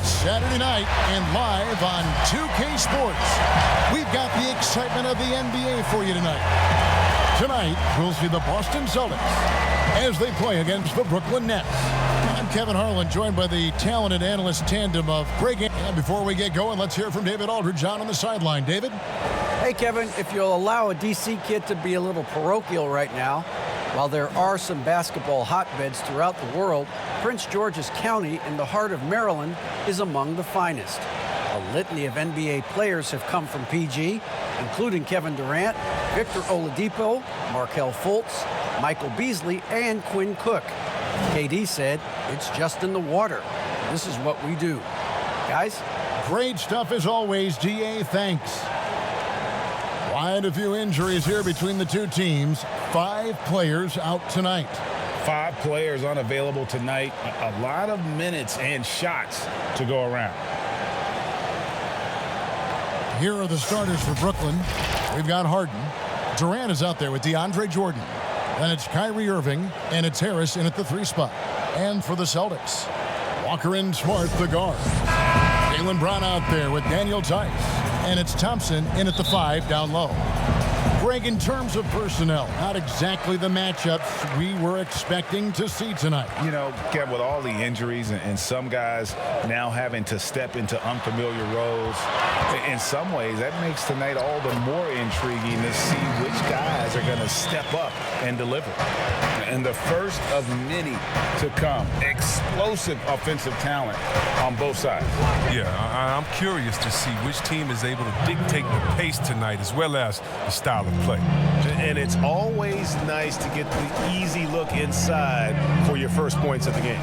It's Saturday night and live on 2K Sports. We've got the excitement of the NBA for you tonight. Tonight, we'll see the Boston Celtics as they play against the Brooklyn Nets. I'm Kevin Harlan, joined by the talented analyst tandem of Greg. And before we get going, let's hear from David Aldridge on the sideline. David? Hey, Kevin, if you'll allow a DC kid to be a little parochial right now, while there are some basketball hotbeds throughout the world, Prince George's County in the heart of Maryland is among the finest. A litany of NBA players have come from PG, including Kevin Durant, Victor Oladipo, Markelle Fultz, Michael Beasley, and Quinn Cook. KD said, "It's just in the water. This is what we do." Guys? Great stuff as always, GA. Thanks. Quite a few injuries here between the two teams. 5 players out tonight. 5 players unavailable tonight. A lot of minutes and shots to go around. Here are the starters for Brooklyn. We've got Harden. Durant is out there with DeAndre Jordan. Then it's Kyrie Irving, and it's Harris in at the 3 spot. And for the Celtics, Walker and Smart, the guard. Jaylen Brown out there with Daniel Tice. And it's Thompson in at the 5 down low. Greg, in terms of personnel, not exactly the matchups we were expecting to see tonight. You know, Kev, with all the injuries and some guys now having to step into unfamiliar roles, in some ways that makes tonight all the more intriguing to see which guys are going to step up and deliver. And the first of many to come. Explosive offensive talent on both sides. Yeah, I'm curious to see which team is able to dictate the pace tonight as well as the style of play. And it's always nice to get the easy look inside for your first points of the game.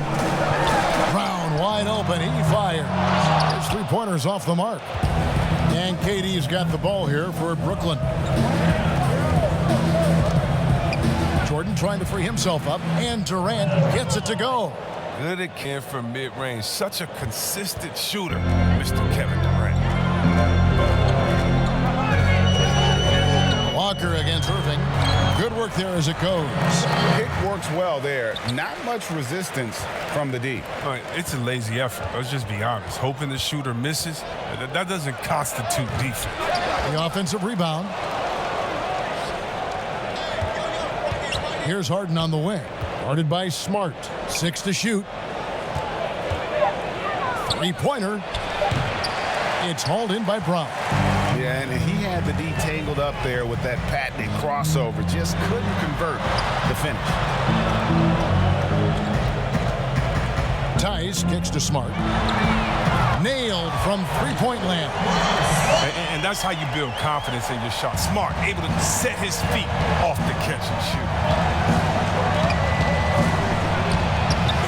Brown wide open. He fires. His 3-pointers off the mark. And KD's got the ball here for Brooklyn. Jordan trying to free himself up, and Durant gets it to go. Good again from mid-range. Such a consistent shooter, Mr. Kevin Durant. Walker against Irving. Good work there as it goes. Pick works well there. Not much resistance from the D. All right, it's a lazy effort. Let's just be honest. Hoping the shooter misses, that doesn't constitute defense. The offensive rebound. Here's Harden on the wing. Guarded by Smart. 6 to shoot. 3-pointer. It's hauled in by Brown. Yeah, and he had the D tangled up there with that patented crossover. Just couldn't convert the finish. Tice kicks to Smart. Nailed from 3-point land. And that's how you build confidence in your shot. Smart, able to set his feet off the catch and shoot.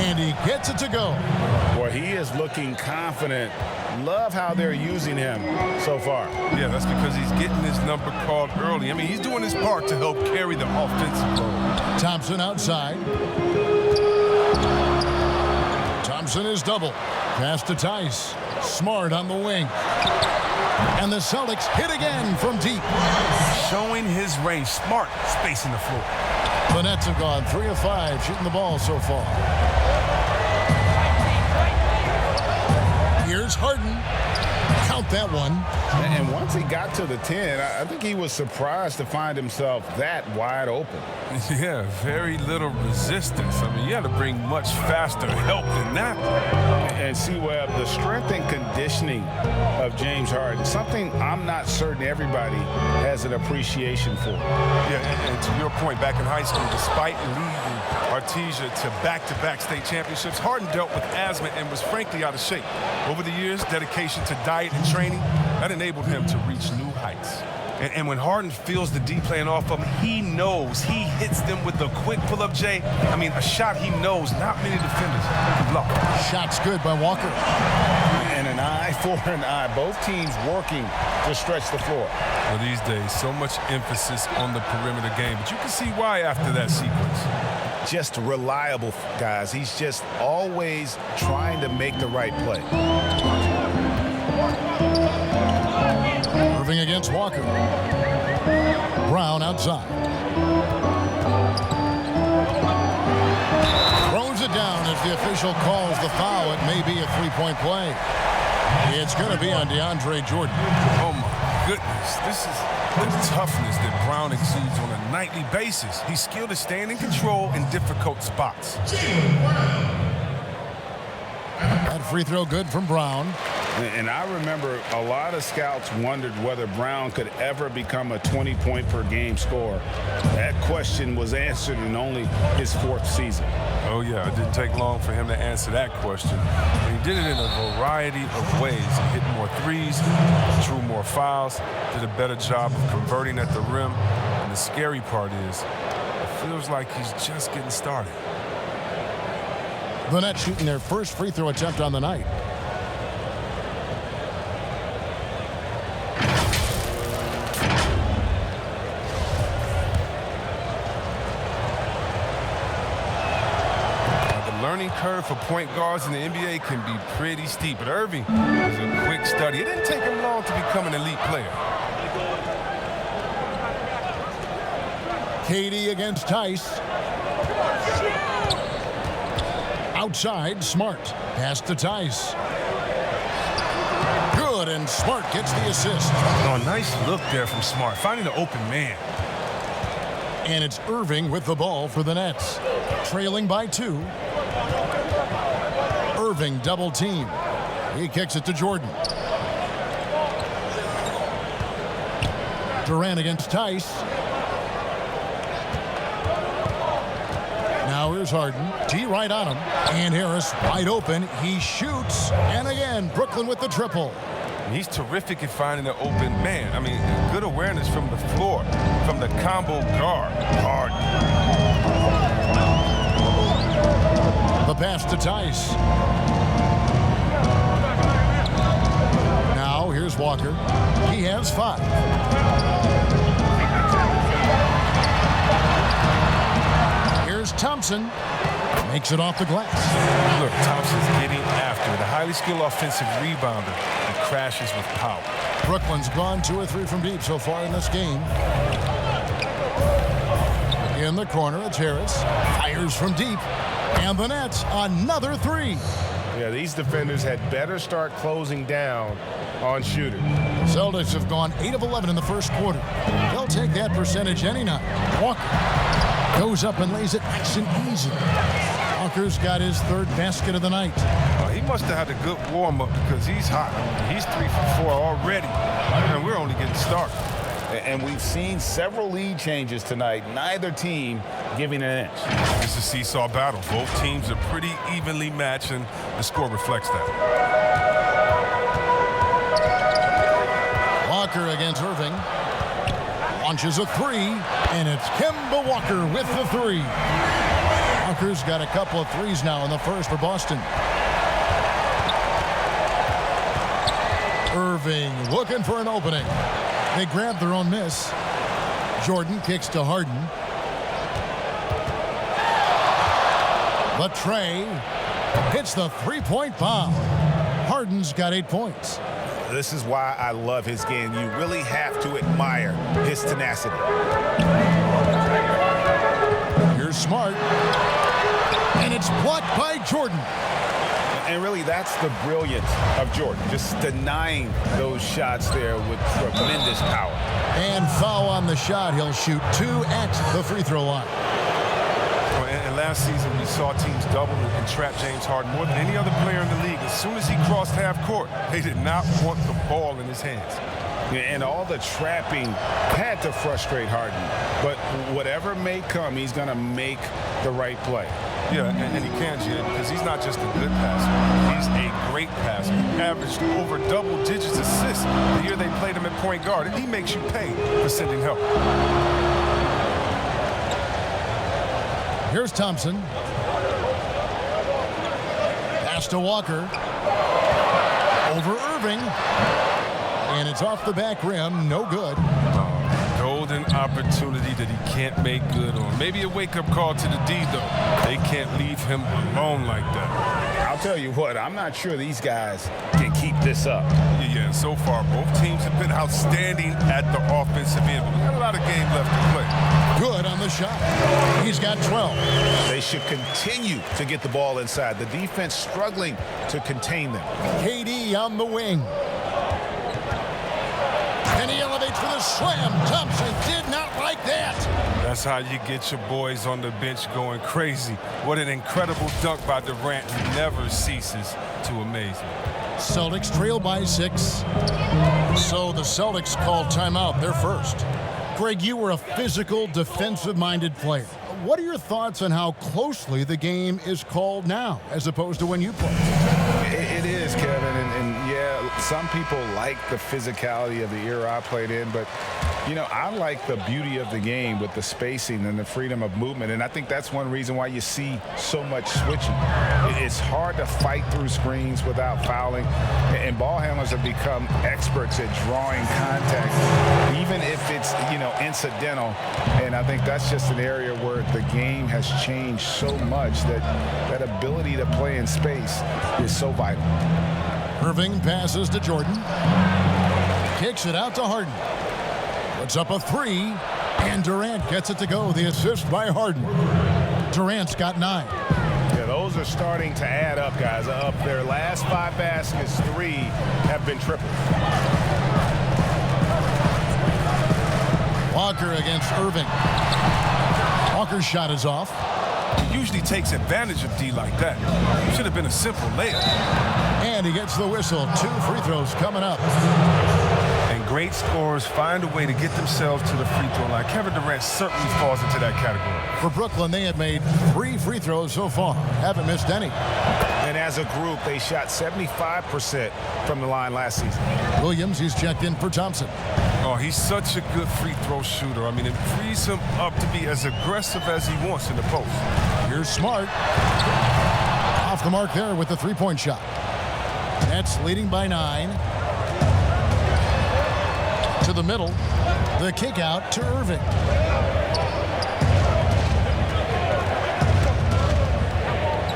And he gets it to go. Boy, he is looking confident. Love how they're using him so far. Yeah, that's because he's getting his number called early. I mean, he's doing his part to help carry the offensive load. Thompson outside. Thompson is double. Pass to Tice. Smart on the wing. And the Celtics hit again from deep. Showing his range. Smart spacing the floor. The Nets have gone 3 of 5 shooting the ball so far. Here's Harden. Count that one. And once he got to the 10, I think he was surprised to find himself that wide open. Yeah, very little resistance. I mean, you had to bring much faster help than that. And see, Webb, the strength and conditioning of James Harden, something I'm not certain everybody has an appreciation for. Yeah, and to your point, back in high school, despite leading Artesia to back-to-back state championships, Harden dealt with asthma and was frankly out of shape. Over the years, dedication to diet and training, that enabled him to reach new heights. And when Harden feels the D playing off of him, he knows. He hits them with a quick pull-up, Jay. I mean, a shot he knows not many defenders can block. Shot's good by Walker. And an eye for an eye. Both teams working to stretch the floor. Well, these days, so much emphasis on the perimeter game, but you can see why after that sequence. Just reliable, guys. He's just always trying to make the right play. Irving against Walker. Brown outside. Throws it down as If the official calls the foul, it may be a three-point play. It's going to be on DeAndre Jordan. Oh, my goodness. This is the toughness that Brown exudes on a nightly basis. He's skilled at staying in control in difficult spots. That free throw good from Brown. And I remember a lot of scouts wondered whether Brown could ever become a 20-point-per-game scorer. That question was answered in only his 4th season. Oh, yeah, it didn't take long for him to answer that question. And he did it in a variety of ways. He hit more threes, drew more fouls, did a better job of converting at the rim. And the scary part is, it feels like he's just getting started. The Nets shooting their first free throw attempt on the night. Learning curve for point guards in the NBA can be pretty steep, but Irving was a quick study. It didn't take him long to become an elite player. Katie against Tice. Outside, Smart. Pass to Tice. Good, and Smart gets the assist. Oh, nice look there from Smart, finding an open man. And it's Irving with the ball for the Nets. Trailing by 2. Irving double team. He kicks it to Jordan. Durant against Tice. Now here's Harden. T right on him. And Harris wide open. He shoots. And again, Brooklyn with the triple. He's terrific at finding an open man. I mean, good awareness from the floor, from the combo guard. Harden. The pass to Tice. Now here's Walker. He has 5. Here's Thompson. Makes it off the glass. Look, Thompson's getting after it. A highly skilled offensive rebounder and crashes with power. Brooklyn's gone 2 or 3 from deep so far in this game. In the corner, it's Harris. Fires from deep. And the Nets, another 3. Yeah, these defenders had better start closing down on shooters. Celtics have gone 8 of 11 in the first quarter. They'll take that percentage any night. Walker goes up and lays it nice and easy. Walker's got his 3rd basket of the night. He must have had a good warm-up because he's hot. He's 3 for 4 already, and we're only getting started. And we've seen several lead changes tonight, neither team giving an inch. It's a seesaw battle. Both teams are pretty evenly matched, and the score reflects that. Walker against Irving. Launches a 3, and it's Kemba Walker with the 3. Walker's got a couple of 3s now in the first for Boston. Irving looking for an opening. They grab their own miss. Jordan kicks to Harden. Latrey hits the 3-point bomb. Harden's got 8 points. This is why I love his game. You really have to admire his tenacity. Here's Smart. And it's blocked by Jordan. And really, that's the brilliance of Jordan, just denying those shots there with tremendous power. And foul on the shot. He'll shoot 2 at the free throw line. And last season, we saw teams double and trap James Harden more than any other player in the league. As soon as he crossed half court, they did not want the ball in his hands. And all the trapping had to frustrate Harden. But whatever may come, he's going to make the right play. Yeah, and he can, Jim, because he's not just a good passer. He's a great passer. He averaged over double digits assists the year they played him at point guard. And he makes you pay for sending help. Here's Thompson. Pass to Walker. Over Irving. And it's off the back rim. No good. No golden opportunity that he can't make good on. Maybe a wake-up call to the D, though. They can't leave him alone like that. I'll tell you what, I'm not sure these guys can keep this up. Yeah, and so far, both teams have been outstanding at the offensive end, but we got a lot of game left to play. Good on the shot. He's got 12. They should continue to get the ball inside. The defense struggling to contain them. KD on the wing. And he elevates for the slam. Thompson did not like that. That's how you get your boys on the bench going crazy. What an incredible dunk by Durant who never ceases to amaze me. Celtics trail by 6. So the Celtics call timeout. They're first. Greg, you were a physical, defensive-minded player. What are your thoughts on how closely the game is called now as opposed to when you played? It is, Kevin, and yeah, some people like the physicality of the era I played in, but, you know, I like the beauty of the game with the spacing and the freedom of movement, and I think that's one reason why you see so much switching. It's hard to fight through screens without fouling, and ball handlers have become experts at drawing contact, even if it's, you know, incidental, and I think that's just an area where the game has changed so much that that ability to play in space is so vital. Irving passes to Jordan. Kicks it out to Harden. Puts up a 3, and Durant gets it to go. The assist by Harden. Durant's got 9. Yeah, those are starting to add up, guys. Up their last 5 baskets, 3 have been triples. Walker against Irving. Walker's shot is off. He usually takes advantage of D like that. Should have been a simple layup. And he gets the whistle. 2 free throws coming up. And great scorers find a way to get themselves to the free throw line. Kevin Durant certainly falls into that category. For Brooklyn, they have made 3 free throws so far. Haven't missed any. And as a group, they shot 75% from the line last season. Williams, he's checked in for Thompson. Oh, he's such a good free throw shooter. I mean, it frees him up to be as aggressive as he wants in the post. Here's Smart. Off the mark there with the three-point shot. Nets leading by 9. To the middle. The kick out to Irving.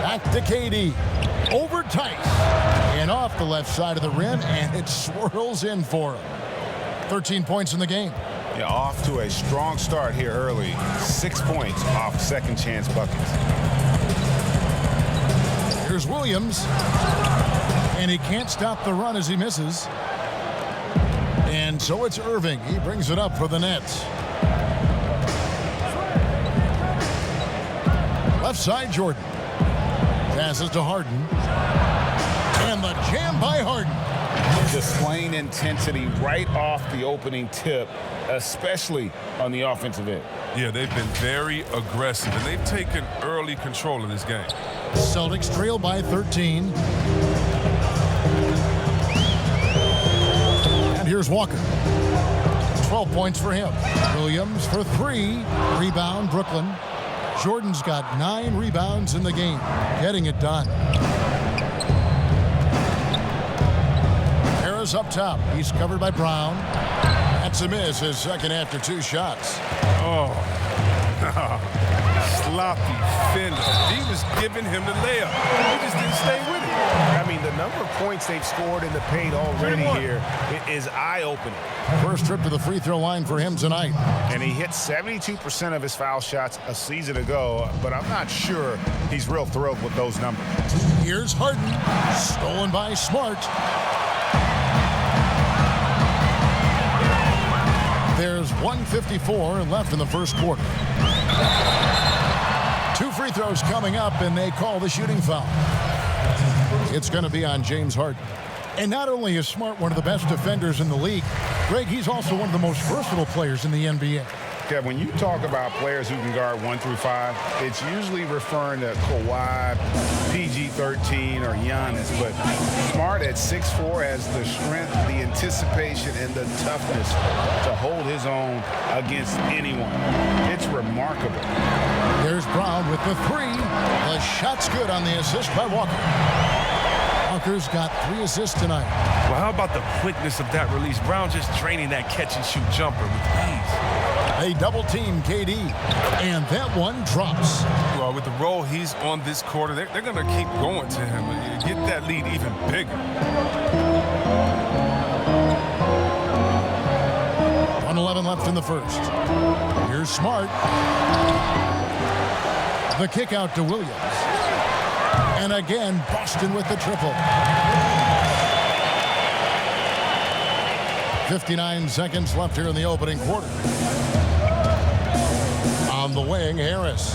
Back to KD. Over Tice. And off the left side of the rim, and it swirls in for him. 13 points in the game. Yeah, off to a strong start here early. 6 points off second chance buckets. Here's Williams. And he can't stop the run as he misses. And so it's Irving. He brings it up for the Nets. Left side, Jordan. Passes to Harden. And the jam by Harden. Displaying intensity right off the opening tip, especially on the offensive end. Yeah, they've been very aggressive, and they've taken early control of this game. Celtics trail by 13. And here's Walker. 12 points for him. Williams for 3. Rebound, Brooklyn. Jordan's got 9 rebounds in the game. Getting it done. Harris up top. He's covered by Brown. That's a miss, his second after 2 shots. Oh, sloppy finish. He was giving him the layup. He just didn't stay with it. I mean, the number of points they've scored in the paint already here is eye-opening. First trip to the free throw line for him tonight. And he hit 72% of his foul shots a season ago, but I'm not sure he's real thrilled with those numbers. Here's Harden. Stolen by Smart. There's 1:54 left in the first quarter. 2 free throws coming up, and they call the shooting foul. It's going to be on James Harden. And not only is Smart one of the best defenders in the league, Greg, he's also one of the most versatile players in the NBA. Kev, when you talk about players who can guard 1 through 5, it's usually referring to Kawhi, PG-13, or Giannis. But Smart at 6'4" has the strength, the anticipation, and the toughness to hold his own against anyone. It's remarkable. There's Brown with the 3. The shot's good on the assist by Walker. Walker's got 3 assists tonight. Well, how about the quickness of that release? Brown just draining that catch-and-shoot jumper with ease. They double-team KD, and that one drops. Well, with the role he's on this quarter, they're going to keep going to him and get that lead even bigger. 1:11 left in the first. Here's Smart. The kick out to Williams. And again, Boston with the triple. 59 seconds left here in the opening quarter. On the wing, Harris.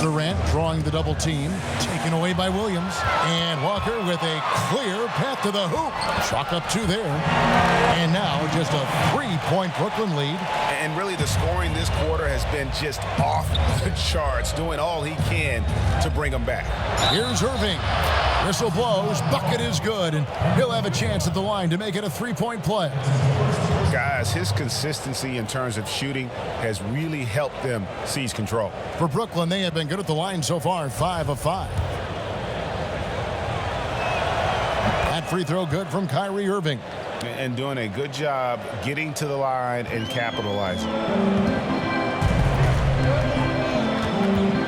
Durant drawing the double team, taken away by Williams. And Walker with a clear path to the hoop. Chalk up 2 there. And now just a 3-point Brooklyn lead. And really the scoring this quarter has been just off the charts, doing all he can to bring them back. Here's Irving. Whistle blows. Bucket is good. And he'll have a chance at the line to make it a 3-point play. Guys, his consistency in terms of shooting has really helped them seize control. For Brooklyn, they have been good at the line so far, 5 of 5. That free throw good from Kyrie Irving. And doing a good job getting to the line and capitalizing.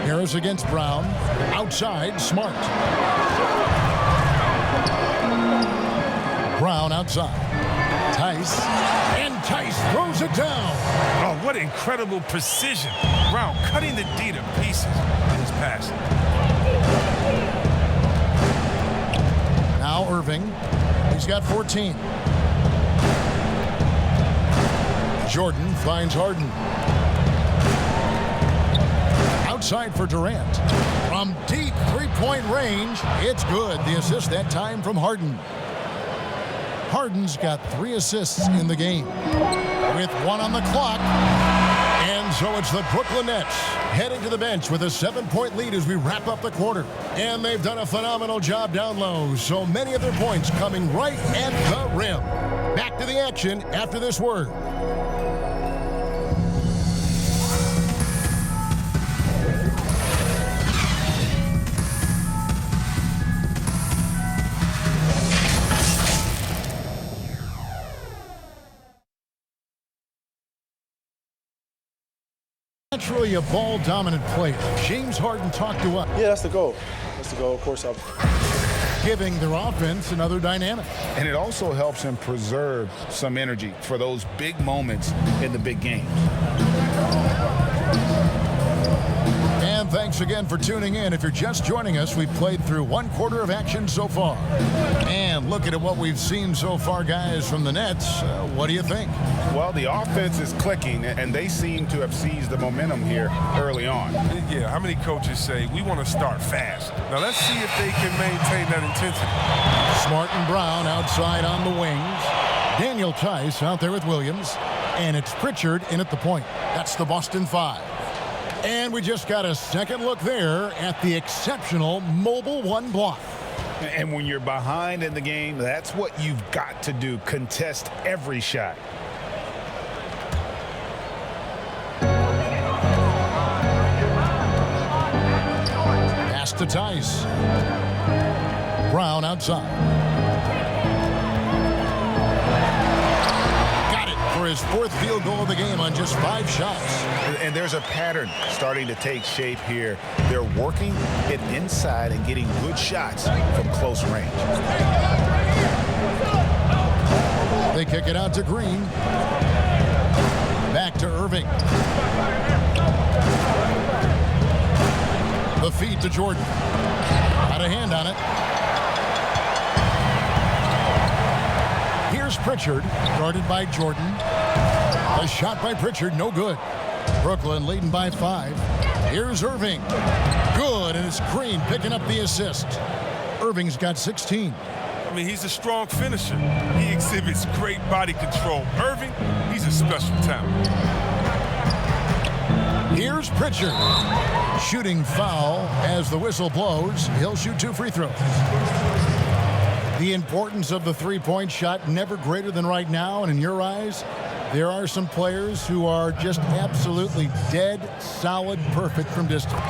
Harris against Brown. Outside, Smart. Brown outside. Tice. And Tice throws it down. Oh, what incredible precision. Brown cutting the D to pieces in his pass. Now Irving. He's got 14. Jordan finds Harden. Outside for Durant. From deep 3-point range, it's good. The assist that time from Harden. Harden's got 3 assists in the game with 1 on the clock. And so it's the Brooklyn Nets heading to the bench with a 7-point lead as we wrap up the quarter. And they've done a phenomenal job down low. So many of their points coming right at the rim. Back to the action after this word. Naturally a ball-dominant player. James Harden talked to us. Yeah, that's the goal. That's the goal. Of course, Giving their offense another dynamic. And it also helps him preserve some energy for those big moments in the big games. And thanks again for tuning in. If you're just joining us, we've played through 1 quarter of action so far. And looking at what we've seen so far, guys, from the Nets, what do you think? Well, the offense is clicking, and they seem to have seized the momentum here early on. Yeah, how many coaches say, we want to start fast? Now, let's see if they can maintain that intensity. Smart and Brown outside on the wings. Daniel Tice out there with Williams. And it's Pritchard in at the point. That's the Boston 5. And we just got a second look there at the exceptional mobile 1 block. And when you're behind in the game, that's what you've got to do. Contest every shot. Pass to Tice. Brown outside. Got it for his 4th field goal of the game on just 5 shots. And there's a pattern starting to take shape here. They're working it inside and getting good shots from close range. They kick it out to Green. Back to Irving. The feed to Jordan. Got a hand on it. Here's Pritchard, guarded by Jordan. A shot by Pritchard, no good. Brooklyn leading by 5. Here's Irving. Good, and it's Green picking up the assist. Irving's got 16. I mean, he's a strong finisher. He exhibits great body control. Irving, he's a special talent. Here's Pritchard. Shooting foul as the whistle blows. He'll shoot 2 free throws. The importance of the 3-point shot never greater than right now, and in your eyes, there are some players who are just absolutely dead, solid, perfect from distance.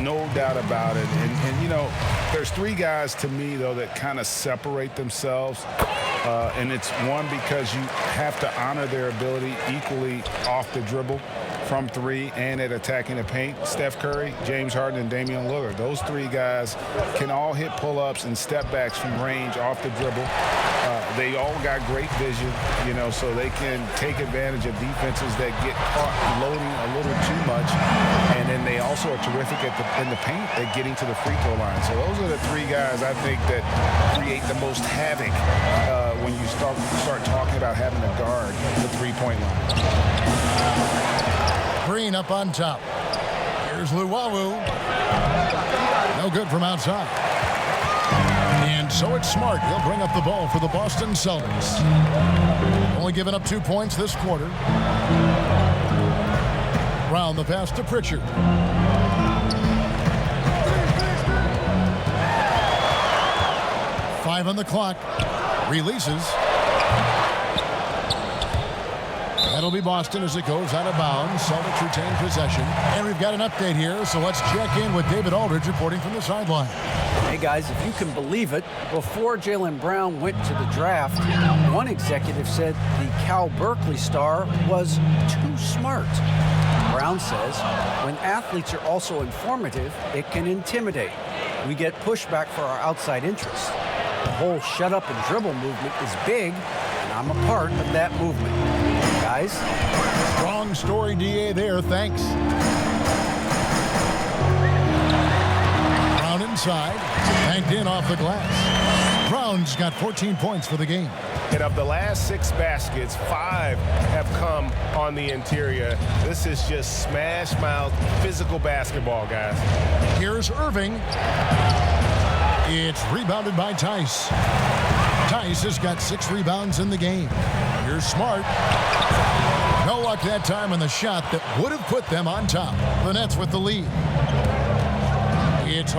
No doubt about it. And you know, there's three guys to me, though, that kind of separate themselves. And it's one, because you have to honor their ability equally off the dribble from three and at attacking the paint. Steph Curry, James Harden, and Damian Lillard. Those three guys can all hit pull-ups and step backs from range off the dribble. They all got great vision, you know, so they can take advantage of defenses that get caught loading a little too much. And then they also are terrific in the paint at getting to the free throw line. So those are the three guys I think that create the most havoc when you start talking about having to guard the three-point line. Green up on top. Here's Luwawu. No good from outside. And so it's Smart. He'll bring up the ball for the Boston Celtics. Only giving up 2 points this quarter. Brown the pass to Pritchard. Five on the clock. Releases. That'll be Boston as it goes out of bounds. Celtics retain possession. And we've got an update here, so let's check in with David Aldridge reporting from the sideline. Hey guys, if you can believe it, before Jaylen Brown went to the draft, one executive said the Cal Berkeley star was too smart. Brown says when athletes are also informative, it can intimidate. We get pushback for our outside interests. The whole shut up and dribble movement is big, and I'm a part of that movement. Guys. Strong story, DA, there. Thanks. Brown inside. Banked in off the glass. Brown's got 14 points for the game. And of the last 6 baskets, 5 have come on the interior. This is just smash mouth physical basketball, guys. Here's Irving. It's rebounded by Tice. Tice has got 6 rebounds in the game. Here's Smart. No luck that time on the shot that would have put them on top. The Nets with the lead. It's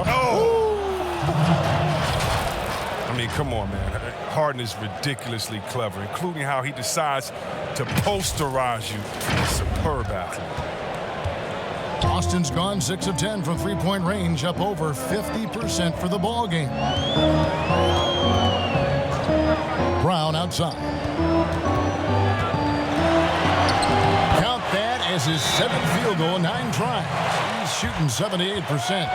I mean, come on, man. Harden is ridiculously clever, including how he decides to posterize you. Superb athlete. Boston's gone 6 of 10 from three-point range, up over 50% for the ball game. Brown outside. Count that as his 7th field goal, 9 tries. He's shooting 78%.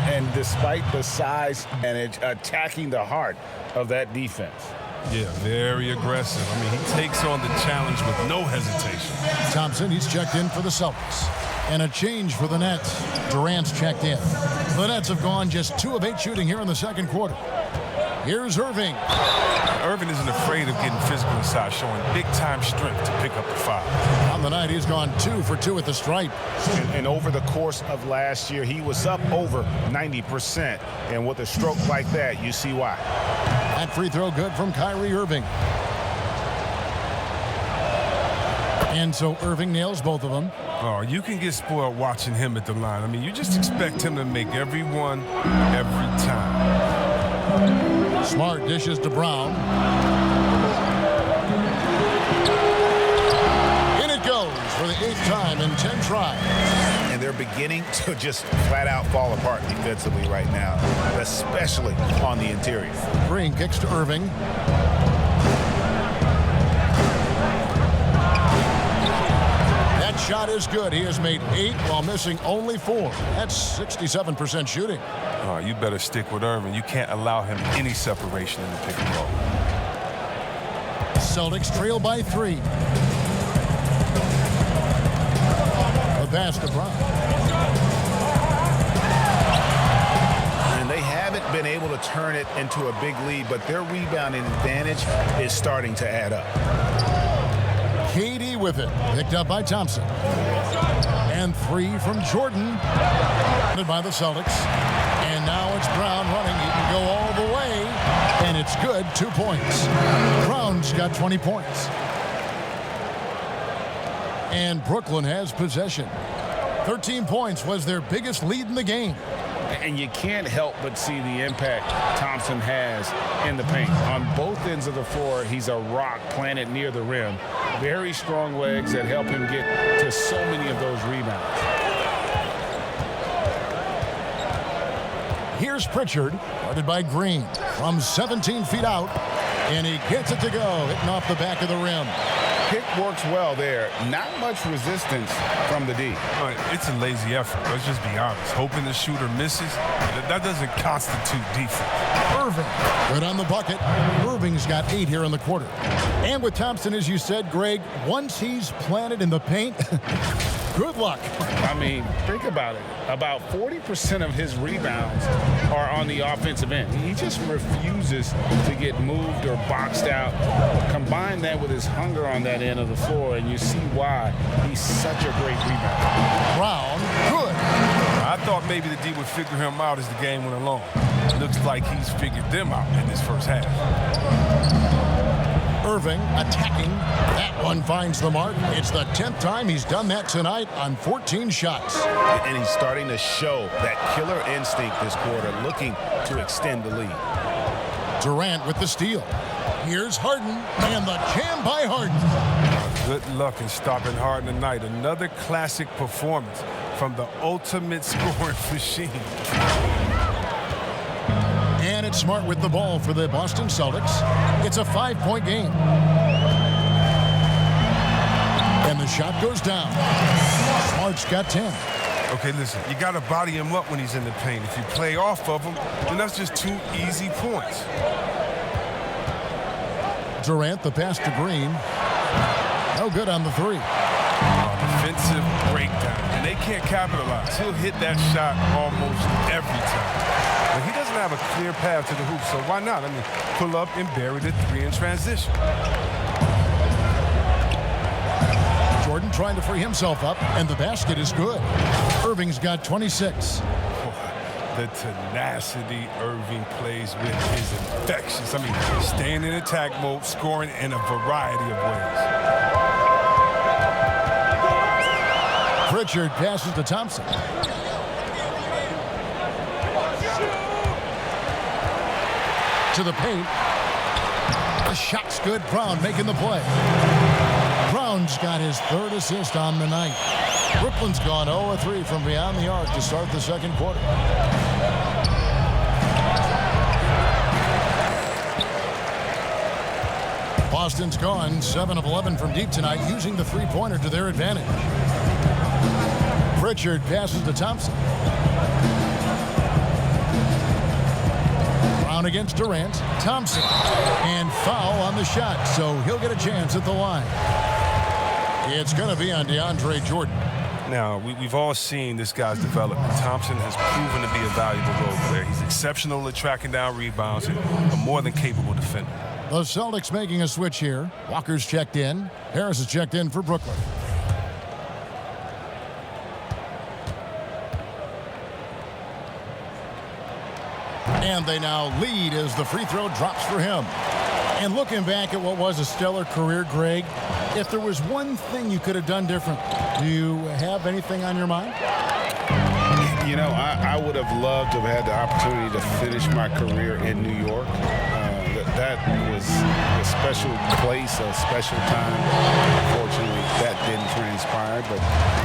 And despite the size and attacking the heart of that defense. Yeah, very aggressive. I mean, he takes on the challenge with no hesitation. Thompson, he's checked in for the Celtics. And a change for the Nets. Durant's checked in. The Nets have gone just 2 of 8 shooting here in the second quarter. Here's Irving. Irving isn't afraid of getting physical inside, showing big-time strength to pick up the foul. On the night, he's gone 2 for 2 at the stripe. And over the course of last year, he was up over 90%. And with a stroke like that, you see why. That free throw good from Kyrie Irving. And so Irving nails both of them. Oh, you can get spoiled watching him at the line. I mean, you just expect him to make every one, every time. Smart dishes to Brown. In it goes for the 8th time in 10 tries. And they're beginning to just flat out fall apart defensively right now, especially on the interior. Green kicks to Irving. That shot is good. He has made 8 while missing only 4. That's 67% shooting. Oh, you better stick with Irving. You can't allow him any separation in the pick and roll. Celtics trail by 3. The pass to Brown. And they haven't been able to turn it into a big lead, but their rebounding advantage is starting to add up. KD with it. Picked up by Thompson. And 3 from Jordan. By the Celtics. And now it's Brown running. He can go all the way. And it's good. 2 points. Brown's got 20 points. And Brooklyn has possession. 13 points was their biggest lead in the game. And you can't help but see the impact Thompson has in the paint. On both ends of the floor, he's a rock planted near the rim. Very strong legs that help him get to so many of those rebounds. Here's Pritchard, guarded by Green, from 17 feet out, and he gets it to go, hitting off the back of the rim. Pick works well there. Not much resistance from the D. It's a lazy effort. Let's just be honest. Hoping the shooter misses, that doesn't constitute defense. Irving, good on the bucket. Irving's got 8 here in the quarter. And with Thompson, as you said, Greg, once he's planted in the paint, good luck. I mean, think about it. About 40% of his rebounds are on the offensive end. He just refuses to get moved or boxed out. Combine that with his hunger on that end of the floor, and you see why he's such a great rebounder. Brown, good. I thought maybe the D would figure him out as the game went along. Looks like he's figured them out in this first half. Irving attacking. That one finds the mark. It's the 10th time he's done that tonight on 14 shots. And he's starting to show that killer instinct this quarter, looking to extend the lead. Durant with the steal. Here's Harden, and the jam by Harden. Good luck in stopping Harden tonight. Another classic performance from the ultimate scoring machine. And it's Smart with the ball for the Boston Celtics. It's a 5-point game. And the shot goes down. Smart's got 10. Okay, listen, you got to body him up when he's in the paint. If you play off of him, then that's just 2 easy points. Durant, the pass to Green. No good on the 3. Defensive breakdown, and they can't capitalize. He'll hit that shot almost every time. But he doesn't have a clear path to the hoop, so why not? I mean, pull up and bury the 3 in transition. Jordan trying to free himself up, and the basket is good. Irving's got 26. The tenacity Irving plays with is infectious. I mean, staying in attack mode, scoring in a variety of ways. Pritchard passes to Thompson. To the paint. The shot's good. Brown making the play. Brown's got his 3rd assist on the night. Brooklyn's gone 0-3 from beyond the arc to start the second quarter. Boston's gone 7 of 11 from deep tonight, using the 3-pointer to their advantage. Pritchard passes to Thompson. Brown against Durant. Thompson. And foul on the shot, so he'll get a chance at the line. It's going to be on DeAndre Jordan. Now, we've all seen this guy's development. Thompson has proven to be a valuable role player. He's exceptional at tracking down rebounds and a more than capable defender. The Celtics making a switch here. Walker's checked in. Harris is checked in for Brooklyn. And they now lead as the free throw drops for him. And looking back at what was a stellar career, Greg, if there was one thing you could have done different, do you have anything on your mind? You know, I would have loved to have had the opportunity to finish my career in New York. That was a special place, a special time. Unfortunately, that didn't transpire, but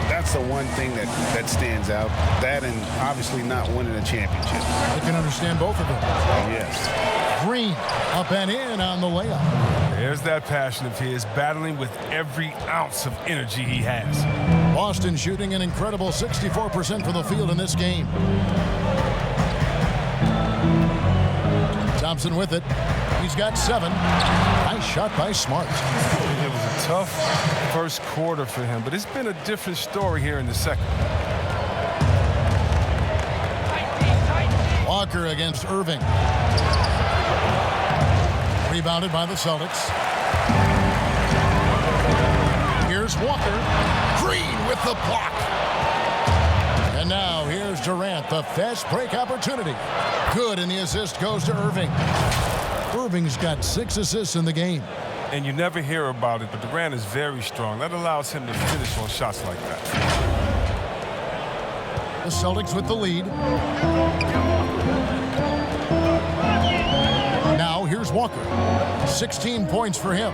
that's the one thing that stands out. That and obviously not winning a championship. I can understand both of them. Yes. Green up and in on the layup. There's that passion of his, battling with every ounce of energy he has. Boston shooting an incredible 64% from the field in this game. Thompson with it. He's got 7. Nice shot by Smart. It was a tough first quarter for him, but it's been a different story here in the second. Walker against Irving. Rebounded by the Celtics. Here's Walker. Green with the block. And now here's Durant, the fast break opportunity. Good, and the assist goes to Irving. Irving's got 6 assists in the game. And you never hear about it, but Durant is very strong. That allows him to finish on shots like that. The Celtics with the lead. Now here's Walker. 16 points for him.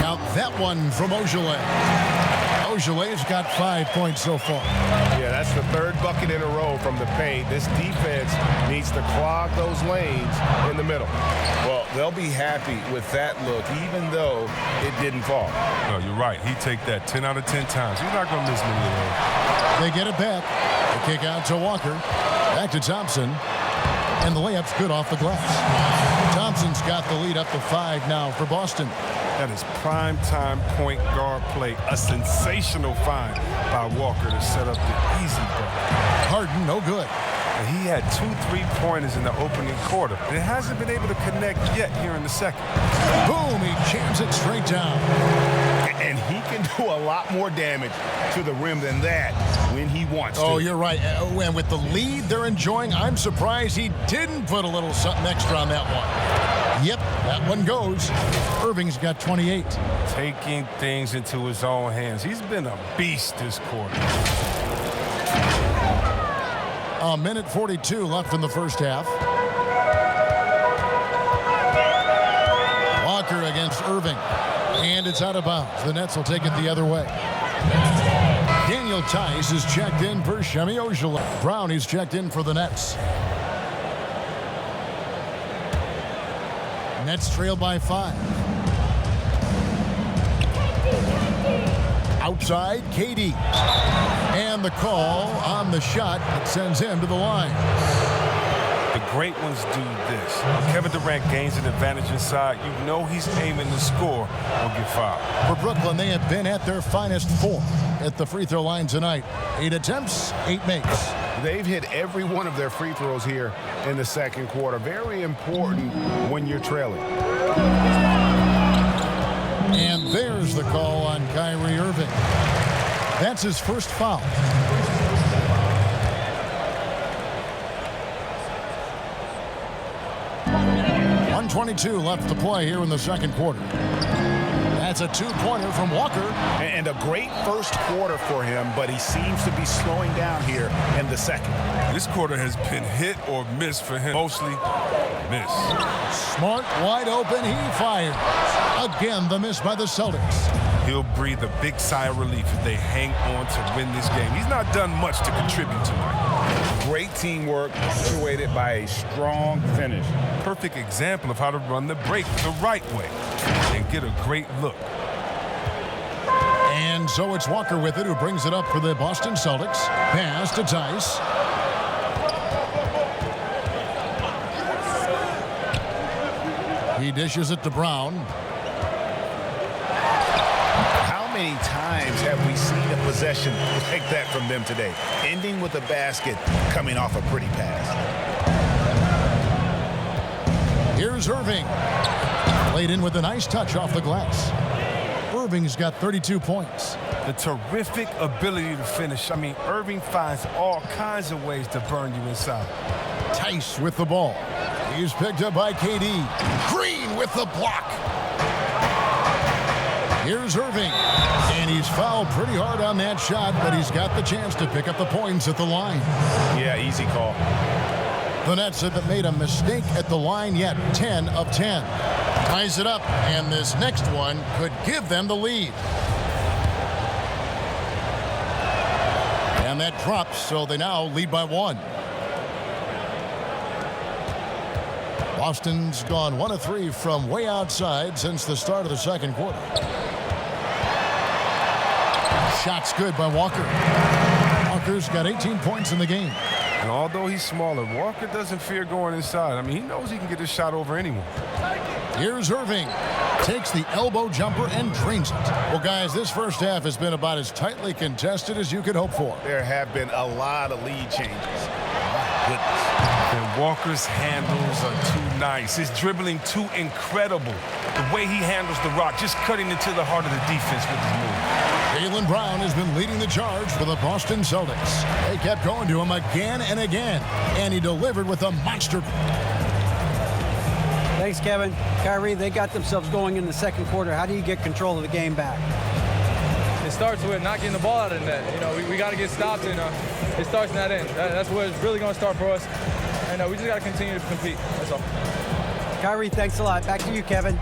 Now that one from Ojale. Ojeley's got 5 points so far. Yeah, that's the third bucket in a row from the paint. This defense needs to clog those lanes in the middle. Well, they'll be happy with that look, even though it didn't fall. No, you're right. He'd take that 10 out of 10 times. He's not going to miss many of those. They get it back. The kick out to Walker. Back to Thompson. And the layup's good off the glass. Thompson's got the lead up to 5 now for Boston. That is prime-time point guard play. A sensational find by Walker to set up the easy bucket. Harden, no good. And he had 2 3-pointers in the opening quarter. And it hasn't been able to connect yet here in the second. Boom, he jams it straight down. And he can do a lot more damage to the rim than that when he wants to. Oh, you're right. And with the lead they're enjoying, I'm surprised he didn't put a little something extra on that one. Yep, that one goes. Irving's got 28. Taking things into his own hands. He's been a beast this quarter. A minute 42 left in the first half. Walker against Irving. And it's out of bounds. The Nets will take it the other way. Daniel Tice is checked in for Semi Ojeleye. Brown is checked in for the Nets. Nets trail by 5. Outside, KD. And the call on the shot that sends him to the line. The great ones do this. When Kevin Durant gains an advantage inside, you know he's aiming to score or get fouled. For Brooklyn, they have been at their finest 4 at the free throw line tonight. 8 attempts, 8 makes. They've hit every one of their free throws here in the second quarter. Very important when you're trailing. And there's the call on Kyrie Irving. That's his first foul. .22 left to play here in the second quarter. That's a 2-pointer from Walker. And a great first quarter for him, but he seems to be slowing down here in the second. This quarter has been hit or miss for him. Mostly miss. Smart, wide open, he fires. Again, the miss by the Celtics. He'll breathe a big sigh of relief if they hang on to win this game. He's not done much to contribute tonight. Great teamwork, punctuated by a strong finish. Perfect example of how to run the break the right way and get a great look. And so it's Walker with it, who brings it up for the Boston Celtics. Pass to Tice. He dishes it to Brown. How many times have we seen a possession like that from them today? Ending with a basket, coming off a pretty pass. Here's Irving. Laid in with a nice touch off the glass. Irving's got 32 points. The terrific ability to finish. I mean, Irving finds all kinds of ways to burn you inside. Tice with the ball. He's picked up by KD. Green with the block. Here's Irving. And he's fouled pretty hard on that shot, but he's got the chance to pick up the points at the line. Yeah, easy call. The Nets haven't made a mistake at the line yet. 10 of 10. Ties it up, and this next one could give them the lead. And that drops, so they now lead by 1. Boston's gone 1 of 3 from way outside since the start of the second quarter. Shot's good by Walker. Walker's got 18 points in the game. And although he's smaller, Walker doesn't fear going inside. I mean, he knows he can get his shot over anyone. Here's Irving. Takes the elbow jumper and drains it. Well, guys, this first half has been about as tightly contested as you could hope for. There have been a lot of lead changes. My goodness. And Walker's handles are too nice. His dribbling too incredible. The way he handles the rock, just cutting into the heart of the defense with his move. Jaylen Brown has been leading the charge for the Boston Celtics. They kept going to him again and again, and he delivered with a monster. Thanks, Kevin. Kyrie, they got themselves going in the second quarter. How do you get control of the game back? It starts with not getting the ball out of the net. You know, we got to get stopped, and it starts in that end. That's where it's really going to start for us. And we just got to continue to compete. That's all. Kyrie, thanks a lot. Back to you, Kevin.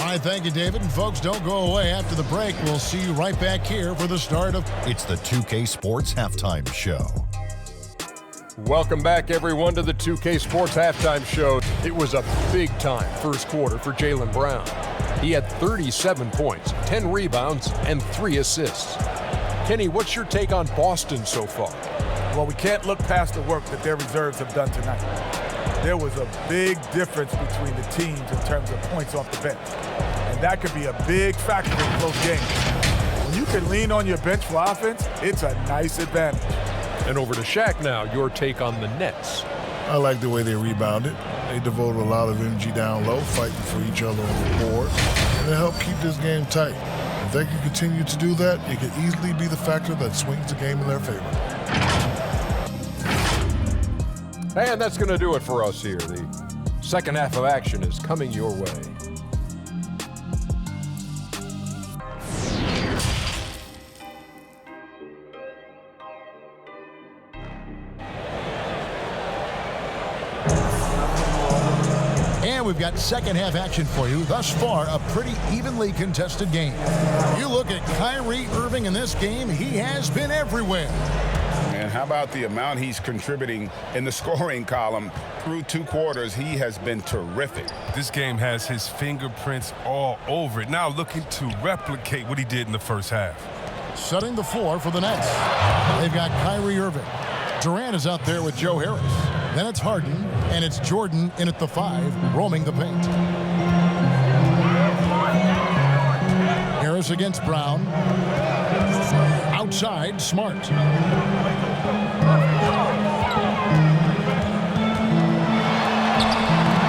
All right, thank you, David. And folks, don't go away after the break. We'll see you right back here for the start of... It's the 2K Sports Halftime Show. Welcome back, everyone, to the 2K Sports Halftime Show. It was a big-time first quarter for Jaylen Brown. He had 37 points, 10 rebounds, and 3 assists. Kenny, what's your take on Boston so far? Well, we can't look past the work that their reserves have done tonight. There was a big difference between the teams in terms of points off the bench. And that could be a big factor in close games. When you can lean on your bench for offense, it's a nice advantage. And over to Shaq now, your take on the Nets. I like the way they rebounded. They devoted a lot of energy down low, fighting for each other on the board, and it helped keep this game tight. If they can continue to do that, it could easily be the factor that swings the game in their favor. And that's going to do it for us here. The second half of action is coming your way. And we've got second half action for you. Thus far, a pretty evenly contested game. You look at Kyrie Irving in this game, he has been everywhere. And how about the amount he's contributing in the scoring column? Through 2 quarters, he has been terrific. This game has his fingerprints all over it. Now looking to replicate what he did in the first half. Setting the floor for the Nets. They've got Kyrie Irving. Durant is out there with Joe Harris. Then it's Harden, and it's Jordan in at the 5, roaming the paint. Harris against Brown. Outside, Smart.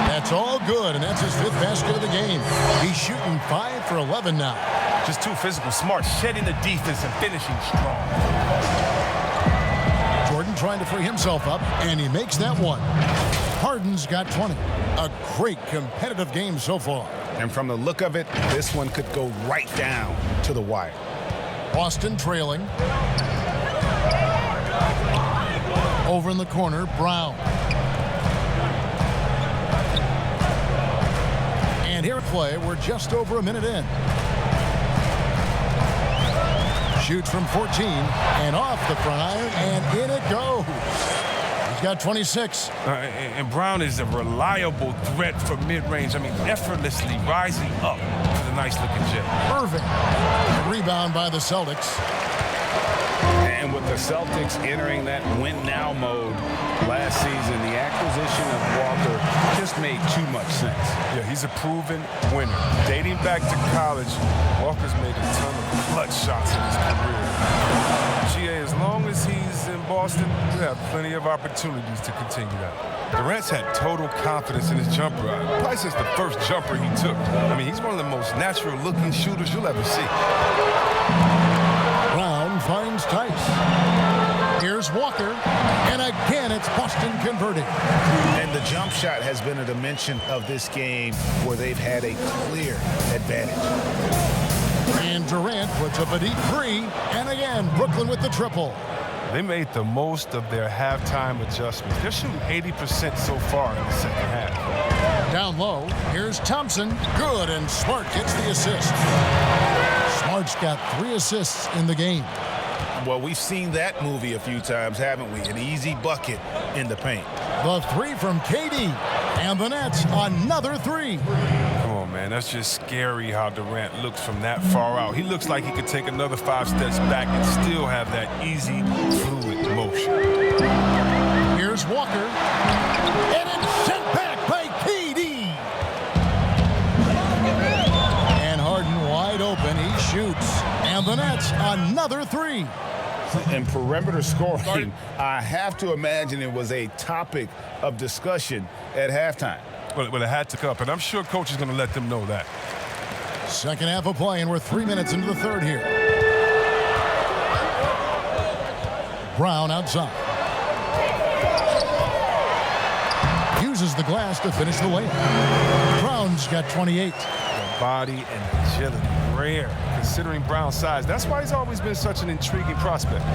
That's all good, and that's his 5th basket of the game. He's shooting 5 for 11 now. Just too physical, Smart, shedding the defense and finishing strong. Jordan trying to free himself up, and he makes that one. Harden's got 20. A great competitive game so far. And from the look of it, this one could go right down to the wire. Boston trailing. Over in the corner, Brown. And here at play, we're just over a minute in. Shoots from 14 and off the front iron, and in it goes. He's got 26. And Brown is a reliable threat for mid-range. I mean, effortlessly rising up to the nice-looking jet. Irving. Rebound by the Celtics. And with the Celtics entering that win-now mode last season, the acquisition of Walker just made too much sense. Yeah, he's a proven winner. Dating back to college, Walker's made a ton of clutch shots in his career. GA, as long as he's in Boston, he'll have plenty of opportunities to continue that. Durant's had total confidence in his jumper. Probably since the first jumper he took. I mean, he's one of the most natural-looking shooters you'll ever see. Brown finds Tice. Here's Walker, and again it's Boston converting. And the jump shot has been a dimension of this game where they've had a clear advantage. And Durant puts up a deep 3, and again Brooklyn with the triple. They made the most of their halftime adjustments. They're shooting 80% so far in the second half. Down low, here's Thompson. Good, and Smart gets the assist. Smart's got 3 assists in the game. Well, we've seen that movie a few times, haven't we? An easy bucket in the paint. The 3 from KD, and the Nets another 3. Come on, man. That's just scary how Durant looks from that far out. He looks like he could take another 5 steps back and still have that easy, fluid motion. Here's Walker, and it's sent back by KD. And Harden wide open. He shoots, and the Nets another 3. And perimeter scoring, I have to imagine it was a topic of discussion at halftime. Well, it had to come up, and I'm sure coach is going to let them know that. Second half of play, and we're 3 minutes into the third here. Brown outside. Uses the glass to finish the layup. Brown's got 28. The body and agility, rare considering Brown's size. That's why he's always been such an intriguing prospect.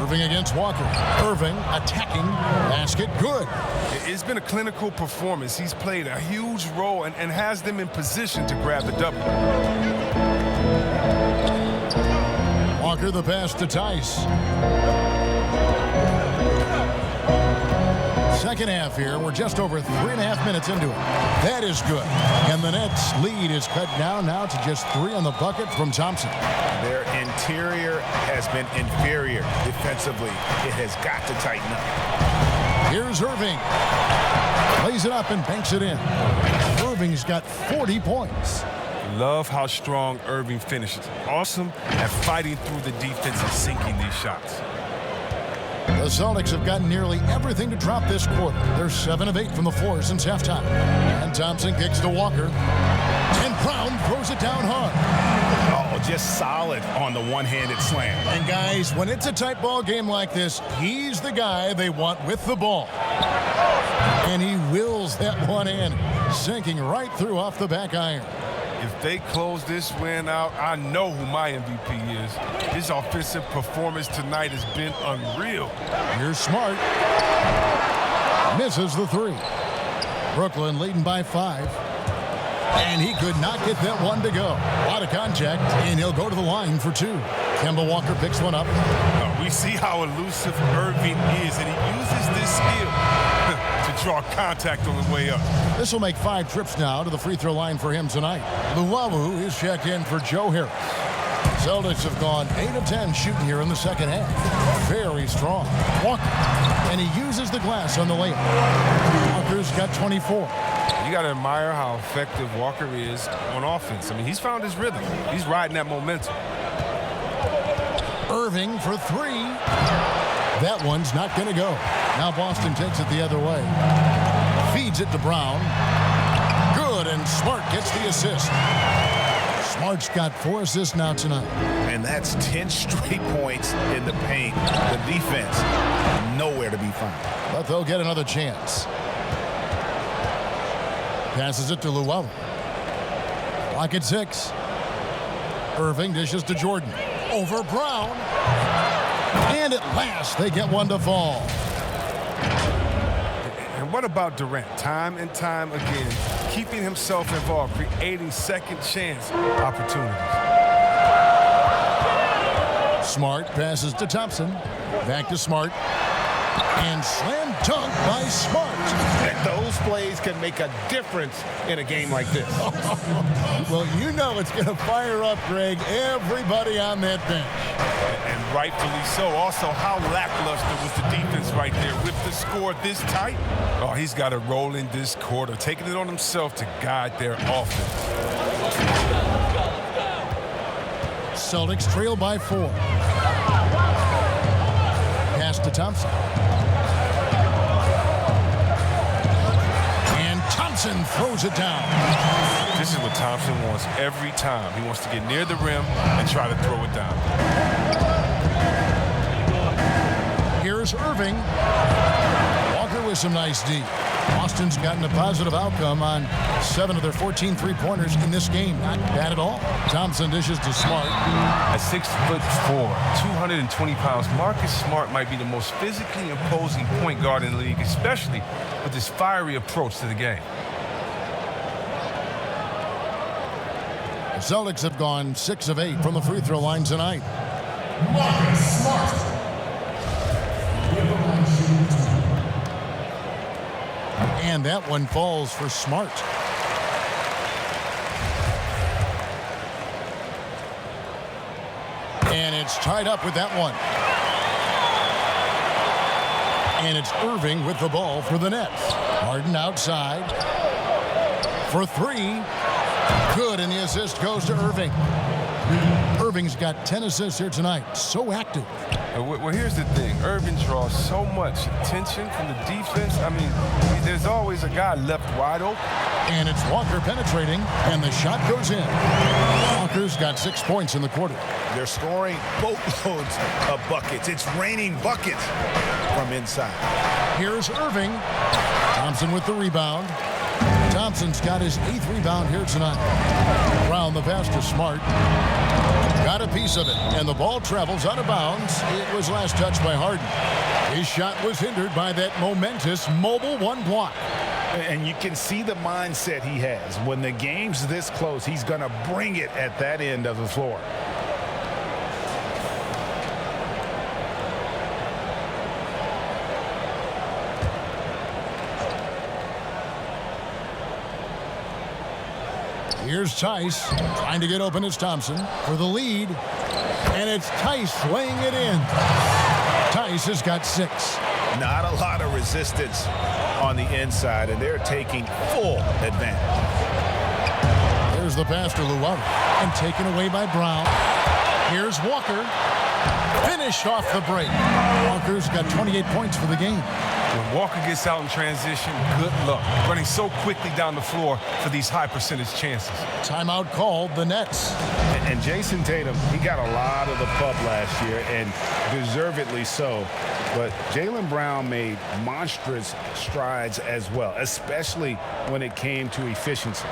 Irving Irving against Walker. Irving attacking. Basket good. It's been a clinical performance. He's played a huge role and has them in position to grab the W. Walker the pass to Tice. Second half here. We're just over 3.5 minutes into it. That is good. And the Nets lead is cut down now to just 3 on the bucket from Thompson. Their interior has been inferior defensively. It has got to tighten up. Here's Irving. Lays it up and banks it in. Irving's got 40 points. Love how strong Irving finishes. Awesome at fighting through the defense and sinking these shots. The Celtics have gotten nearly everything to drop this quarter. They're 7 of 8 from the floor since halftime. And Thompson kicks to Walker. And Brown throws it down hard. Oh, just solid on the one-handed slam. And guys, when it's a tight ball game like this, he's the guy they want with the ball. And he wills that one in, sinking right through off the back iron. If they close this win out, I know who my MVP is. His offensive performance tonight has been unreal. Here's Smart. Misses the 3. Brooklyn leading by 5. And he could not get that one to go. Out of contact, and he'll go to the line for 2. Kemba Walker picks one up. We see how elusive Irving is, and he uses this skill to draw contact on the way up. This will make 5 trips now to the free throw line for him tonight. Luwawu is checked in for Joe Harris. Celtics have gone 8 of 10 shooting here in the second half. Very strong. Walker, and he uses the glass on the layup. Walker's got 24. You got to admire how effective Walker is on offense. I mean, he's found his rhythm. He's riding that momentum. Irving for 3. That one's not going to go. Now Boston takes it the other way. Feeds it to Brown. Good, and Smart gets the assist. Smart's got 4 assists now tonight. And that's 10 straight points in the paint. The defense, nowhere to be found. But they'll get another chance. Passes it to Luwawu. Clock at 6. Irving dishes to Jordan. Over Brown. And at last, they get one to fall. And what about Durant? Time and time again, keeping himself involved, creating second chance opportunities. Smart passes to Thompson. Back to Smart. And slam dunk by Smart. Those plays can make a difference in a game like this. Well, you know it's going to fire up, Greg, everybody on that bench. And rightfully so. Also, how lackluster was the defense right there with the score this tight? Oh, he's got to roll in this quarter, taking it on himself to guide their offense. Celtics trail by 4. Pass to Thompson. And Thompson throws it down. This is what Thompson wants every time. He wants to get near the rim and try to throw it down. Here's Irving. Walker with some nice D. Boston's gotten a positive outcome on 7 of their 14 three-pointers in this game. Not bad at all. Thompson dishes to Smart. At 6'4", 220 pounds, Marcus Smart might be the most physically imposing point guard in the league, especially with his fiery approach to the game. The Celtics have gone 6 of 8 from the free throw line tonight. Marcus Smart. And that one falls for Smart. And it's tied up with that one. And it's Irving with the ball for the Nets. Harden outside for 3. Good, and the assist goes to Irving. Irving's got 10 assists here tonight. So active. Well, here's the thing. Irving draws so much attention from the defense. I mean, there's always a guy left wide open. And it's Walker penetrating, and the shot goes in. Walker's got 6 points in the quarter. They're scoring boatloads of buckets. It's raining buckets from inside. Here's Irving. Thompson with the rebound. Thompson's got his 8th rebound here tonight. Brown, the pass to Smart. Got a piece of it, and the ball travels out of bounds. It was last touched by Harden. His shot was hindered by that momentous mobile one block. And you can see the mindset he has. When the game's this close, he's going to bring it at that end of the floor. Here's Tice trying to get open as Thompson for the lead. And it's Tice laying it in. Tice has got 6. Not a lot of resistance on the inside, and they're taking full advantage. There's the pass to Luau, and taken away by Brown. Here's Walker. Finished off the break. Walker's got 28 points for the game. When Walker gets out in transition, good luck. Running so quickly down the floor for these high percentage chances. Timeout called, the Nets. And Jason Tatum, he got a lot of the pub last year, and deservedly so. But Jaylen Brown made monstrous strides as well, especially when it came to efficiency.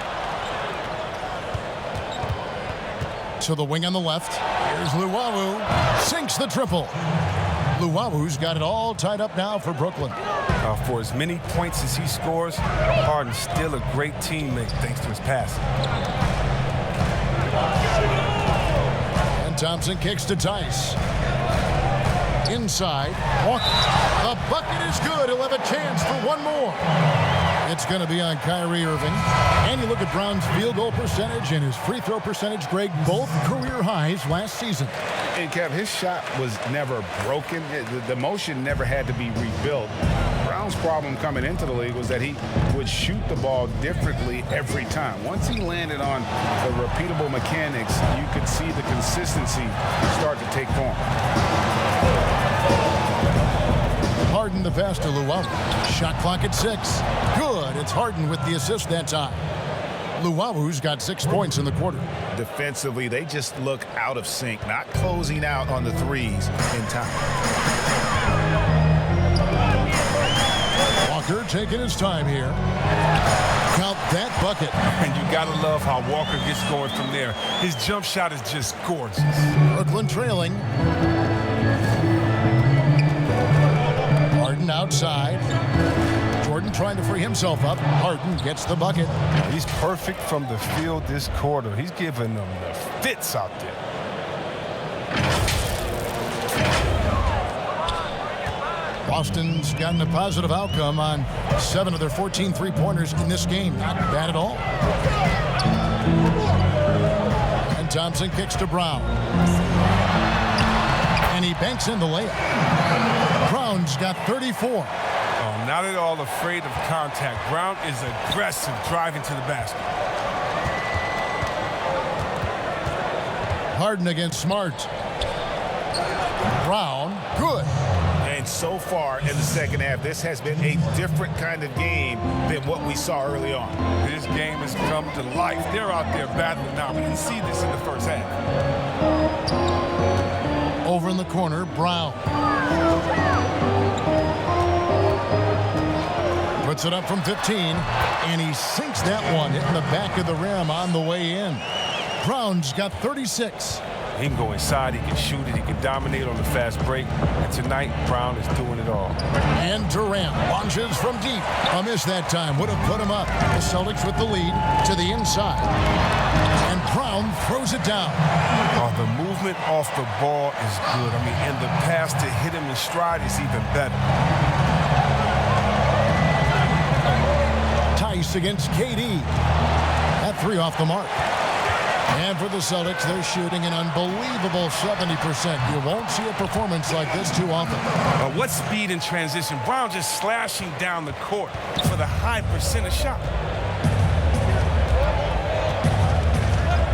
To the wing on the left. Here's Luau. Sinks the triple. Luau's got it all tied up now for Brooklyn. For as many points as he scores, Harden's still a great teammate thanks to his passing. And Thompson kicks to Tice. Inside. Walker. The bucket is good. He'll have a chance for one more. It's going to be on Kyrie Irving. And you look at Brown's field goal percentage and his free throw percentage, Greg, both career highs last season. And, Kev, his shot was never broken. The motion never had to be rebuilt. Brown's problem coming into the league was that he would shoot the ball differently every time. Once he landed on the repeatable mechanics, you could see the consistency start to take form. Harden the pass to Luau. Shot clock at 6. Good. It's Harden with the assist that time. Luau's got 6 points in the quarter. Defensively, they just look out of sync, not closing out on the threes in time. Walker taking his time here. Count that bucket. And you got to love how Walker gets going from there. His jump shot is just gorgeous. Brooklyn trailing. Harden outside. Jordan trying to free himself up. Harden gets the bucket. He's perfect from the field this quarter. He's giving them the fits out there. Boston's gotten a positive outcome on 7 of their 14 three-pointers in this game. Not bad at all. And Thompson kicks to Brown. And he banks in the layup. Brown's got 34. Not at all afraid of contact. Brown is aggressive driving to the basket. Harden against Smart. Brown, good. And so far in the second half, this has been a different kind of game than what we saw early on. This game has come to life. They're out there battling now. We didn't see this in the first half. Over in the corner, Brown. Puts it up from 15, and he sinks that one, hitting the back of the rim on the way in. Brown's got 36. He can go inside, he can shoot it, he can dominate on the fast break. And tonight, Brown is doing it all. And Durant launches from deep. A miss that time would have put him up. The Celtics with the lead to the inside. And Brown throws it down. The movement off the ball is good. I mean, and the pass to hit him in stride is even better. Tice against KD. That 3 off the mark. And for the Celtics, they're shooting an unbelievable 70%. You won't see a performance like this too often. What speed in transition. Brown just slashing down the court for the high percentage shot.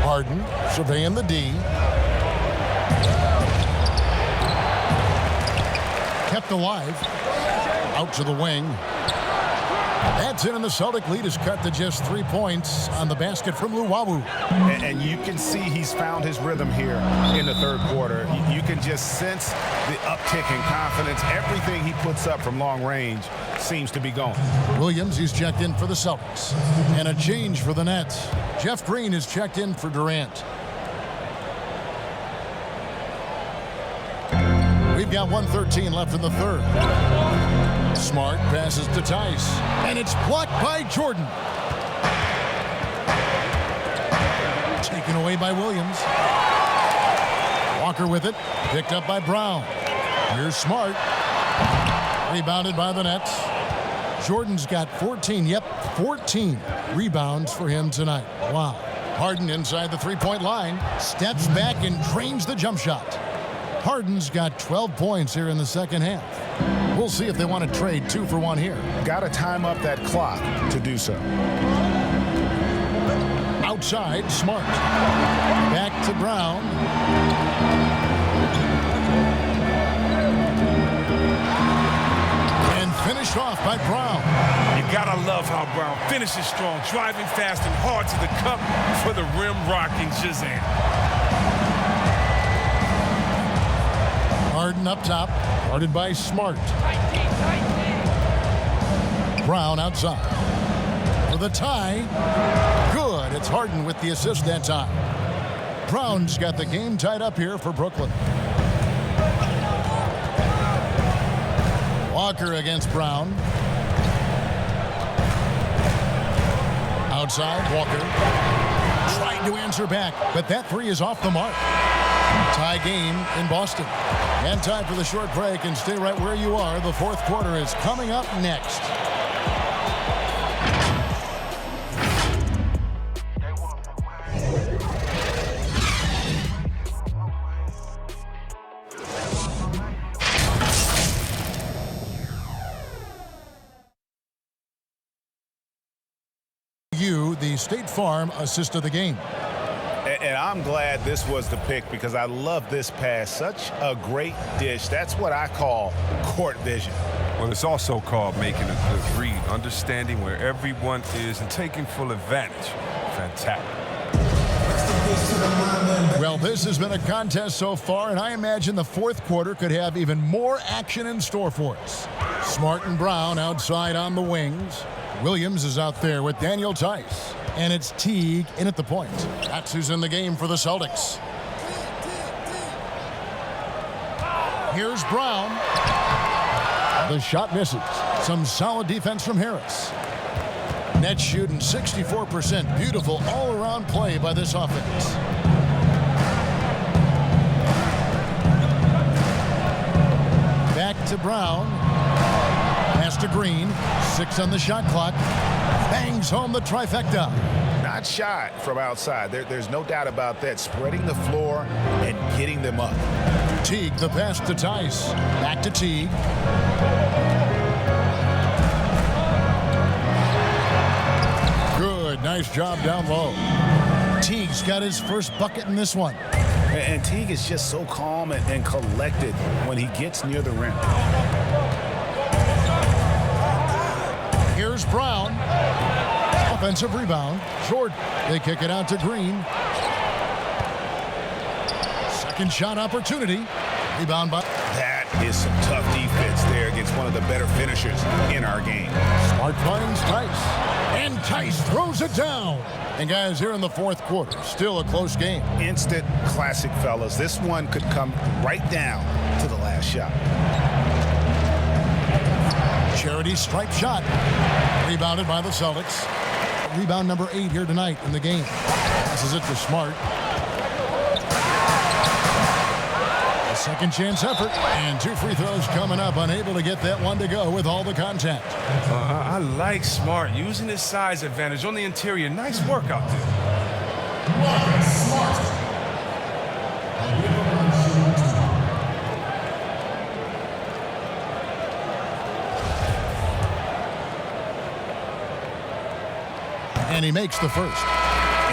Harden surveying the D. Kept alive. Out to the wing. That's in, and the Celtic lead is cut to just 3 points on the basket from Luwawu. And you can see he's found his rhythm here in the third quarter. You can just sense the uptick in confidence. Everything he puts up from long range seems to be going. Williams, he's checked in for the Celtics. And a change for the Nets. Jeff Green is checked in for Durant. We've got 1:13 left in the third. Smart passes to Tice, and it's blocked by Jordan. Taken away by Williams. Walker with it, picked up by Brown. Here's Smart. Rebounded by the Nets. Jordan's got 14 rebounds for him tonight. Wow. Harden inside the three-point line, steps back and drains the jump shot. Harden's got 12 points here in the second half. We'll see if they want to trade 2 for 1 here. Got to time up that clock to do so. Outside, Smart. Back to Brown. And finished off by Brown. You gotta love how Brown finishes strong, driving fast and hard to the cup for the rim rocking Shazam. Harden up top, guarded by Smart. Brown outside. For the tie. Good. It's Harden with the assist that time. Brown's got the game tied up here for Brooklyn. Walker against Brown. Outside, Walker. Tried to answer back, but that three is off the mark. Tie game in Boston. And time for the short break, and stay right where you are. The fourth quarter is coming up next. The State Farm assist of the game. And I'm glad this was the pick because I love this pass. Such a great dish. That's what I call court vision. Well, it's also called making a good read, understanding where everyone is and taking full advantage. Fantastic. Well, this has been a contest so far, and I imagine the fourth quarter could have even more action in store for us. Smart and Brown outside on the wings. Williams is out there with Daniel Tice. And it's Teague in at the point. That's who's in the game for the Celtics. Here's Brown. The shot misses. Some solid defense from Harris. Nets shooting 64%. Beautiful all-around play by this offense. Back to Brown. Pass to Green. 6 on the shot clock. Bangs home the trifecta. Not shy from outside. There's no doubt about that. Spreading the floor and getting them up. Teague, the pass to Tice. Back to Teague. Good. Nice job down low. Teague's got his first bucket in this one. And Teague is just so calm and collected when he gets near the rim. Here's Brown. Offensive rebound. Jordan. They kick it out to Green. Second shot opportunity. Rebound by... That is some tough defense there against one of the better finishers in our game. Smart finds Tice. And Tice throws it down. And guys, here in the fourth quarter, still a close game. Instant classic, fellas. This one could come right down to the last shot. Charity stripe shot. Rebounded by the Celtics. Rebound number 8 here tonight in the game. Passes it to Smart. A second chance effort. And 2 free throws coming up. Unable to get that one to go with all the contact. I like Smart using his size advantage on the interior. Nice work out there. Smart. And he makes the first.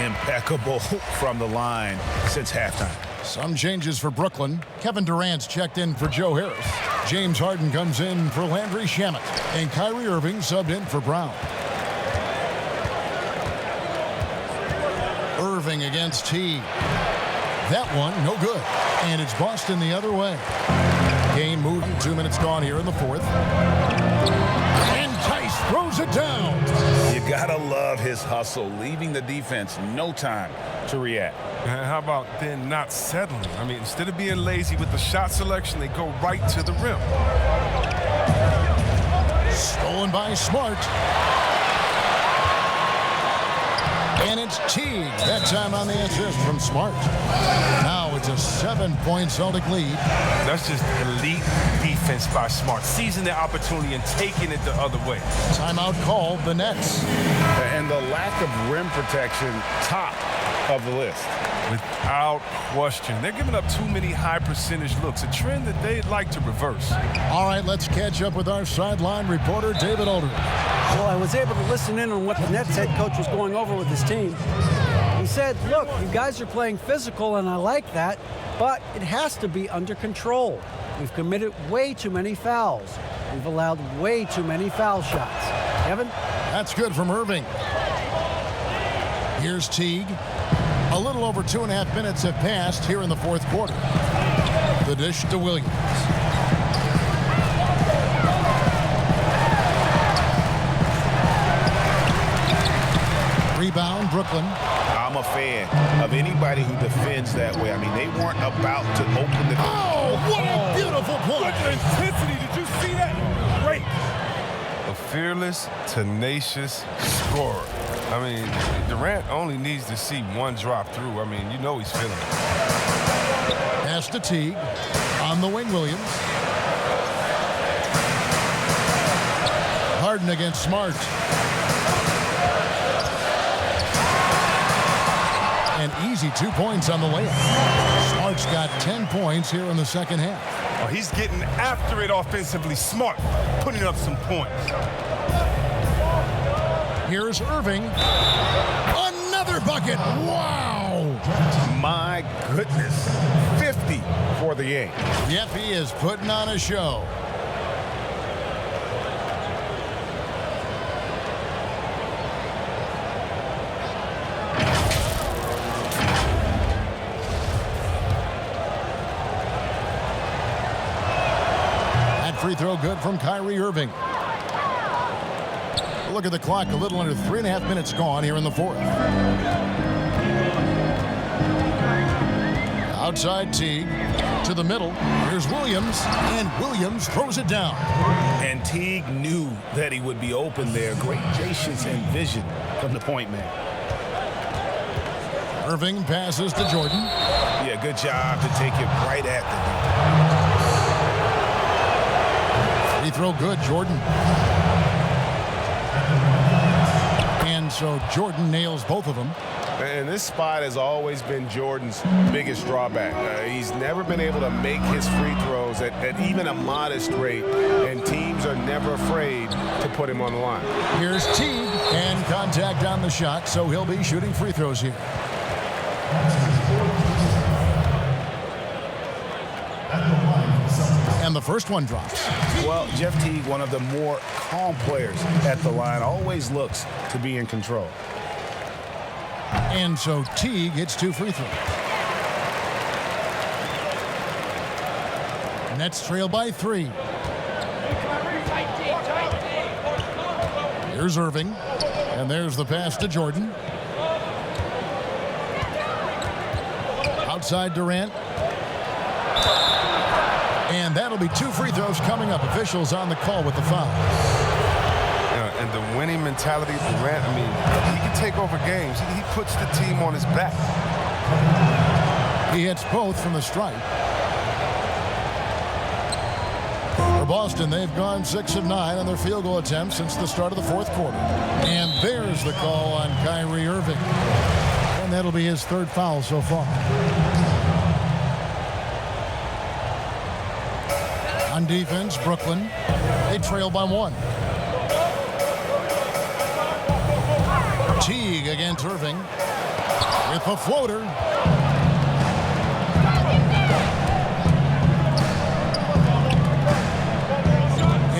Impeccable from the line since halftime. Some changes for Brooklyn. Kevin Durant's checked in for Joe Harris. James Harden comes in for Landry Shamet, and Kyrie Irving subbed in for Brown. Irving against Teague. That one, no good. And it's Boston the other way. Game moving, 2 minutes gone here in the fourth. And Tice throws it down. You gotta love his hustle, leaving the defense no time to react. And how about then not settling? I mean, instead of being lazy with the shot selection, they go right to the rim. Stolen by Smart. And it's Teague. That time on the assist from Smart. Now it's a 7-point Celtic lead. That's just elite defense by Smart. Seizing the opportunity and taking it the other way. Timeout called the Nets. And the lack of rim protection, top of the list. Without question. They're giving up too many high percentage looks, a trend that they'd like to reverse. All right, let's catch up with our sideline reporter, David Aldridge. Well, I was able to listen in on what the Nets head coach was going over with his team. He said, look, you guys are playing physical, and I like that, but it has to be under control. We've committed way too many fouls. We've allowed way too many foul shots. Evan? That's good from Irving. Here's Teague. A little over 2.5 minutes have passed here in the fourth quarter. The dish to Williams. Rebound, Brooklyn. I'm a fan of anybody who defends that way. I mean, they weren't about to open the door. Oh, what a beautiful point. Look at the intensity. Did you see that? Great. A fearless, tenacious scorer. I mean, Durant only needs to see one drop through. I mean, you know he's feeling it. Pass to Teague. On the wing, Williams. Harden against Smart. An easy 2 points on the layup. Smart's got 10 points here in the second half. Oh, he's getting after it offensively. Smart, putting up some points. Here's Irving. Another bucket. Wow. My goodness. 50 for the game. Yep, he is putting on a show. That free throw good from Kyrie Irving. Look at the clock, a little under 3.5 minutes gone here in the fourth. Outside Teague to the middle. Here's Williams, and Williams throws it down. And Teague knew that he would be open there. Great patience and vision from the point man. Irving passes to Jordan. Yeah, good job to take it right at the Free throw good, Jordan. And so Jordan nails both of them. And this spot has always been Jordan's biggest drawback. He's never been able to make his free throws at even a modest rate, and teams are never afraid to put him on the line. Here's Teague, and contact on the shot, so he'll be shooting free throws here. And the first one drops. Well, Jeff Teague, one of the more calm players at the line, always looks to be in control. And so Teague hits 2 free throws. Nets trail by 3. Here's Irving. And there's the pass to Jordan. Outside Durant. And that'll be 2 free throws coming up. Officials on the call with the foul. And the winning mentality of Durant, I mean, he can take over games. He puts the team on his back. He hits both from the stripe. For Boston, they've gone 6 of 9 on their field goal attempts since the start of the fourth quarter. And there's the call on Kyrie Irving. And that'll be his 3rd foul so far. On defense, Brooklyn, they trail by 1. Teague against Irving with a floater.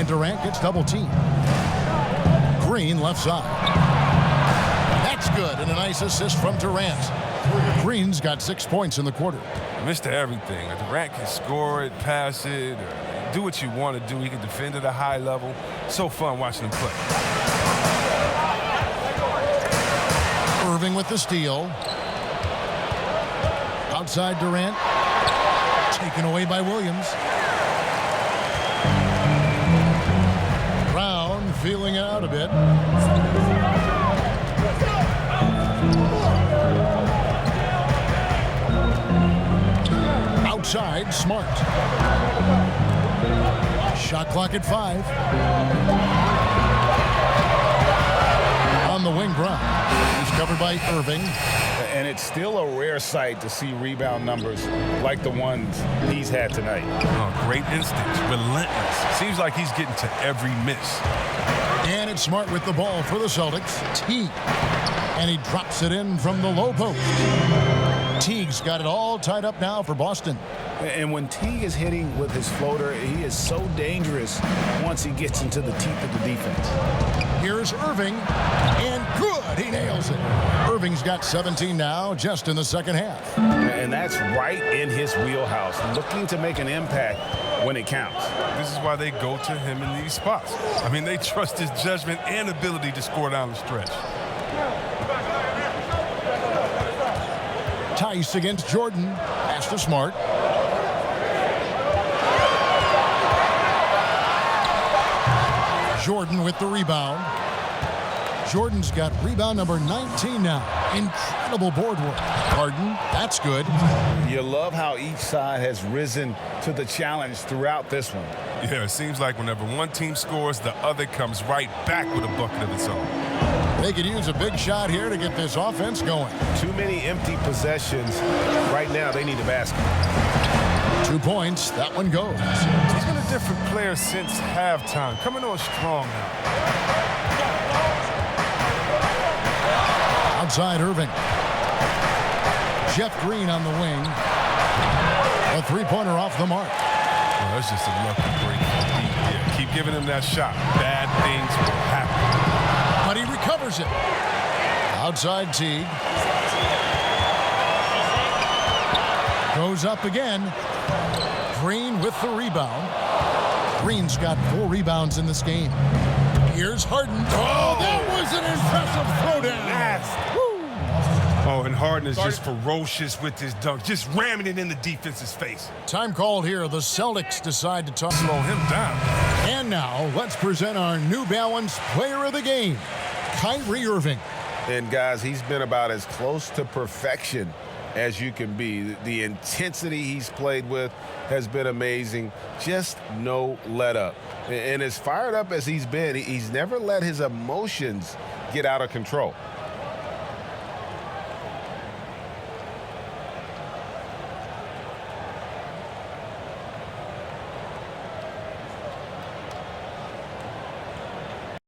Durant gets double teamed. Green left side. That's good, and a nice assist from Durant. Green's got 6 points in the quarter. Mr. Everything. Durant can score it, pass it, or do what you want to do. He can defend at a high level. So fun watching him play. Irving with the steal. Outside Durant. Taken away by Williams. Brown feeling it out a bit. Outside, Smart. Shot clock at 5. On the wing, Brown. He's covered by Irving. And it's still a rare sight to see rebound numbers like the ones he's had tonight. Oh, great instincts, relentless. Seems like he's getting to every miss. And it's Smart with the ball for the Celtics. Teague. And he drops it in from the low post. Teague's got it all tied up now for Boston. And when Teague is hitting with his floater, he is so dangerous once he gets into the teeth of the defense. Here's Irving, and good, he nails it. Irving's got 17 now, just in the second half. And that's right in his wheelhouse, looking to make an impact when it counts. This is why they go to him in these spots. I mean, they trust his judgment and ability to score down the stretch. Tice against Jordan. Pass to Smart. Jordan with the rebound. Jordan's got rebound number 19 now. Incredible board work. Harden, that's good. You love how each side has risen to the challenge throughout this one. Yeah, it seems like whenever one team scores, the other comes right back with a bucket of its own. They could use a big shot here to get this offense going. Too many empty possessions. Right now, they need a basket. 2 points. That one goes. He's been a different player since halftime. Coming on strong now. Outside Irving. Jeff Green on the wing. A three-pointer off the mark. Well, that's just a lucky break. Yeah, keep giving him that shot. Bad things will happen. But he recovers it. Outside Teague. Goes up again. Green with the rebound. Green's got 4 rebounds in this game. Here's Harden. Oh, that was an impressive throwdown. Oh, and Harden is just ferocious with his dunk, just ramming it in the defense's face. Time called here. The Celtics decide to slow him down. And now, let's present our New Balance Player of the Game, Kyrie Irving. And, guys, he's been about as close to perfection as you can be. The intensity he's played with has been amazing. Just no let up. And as fired up as he's been, he's never let his emotions get out of control.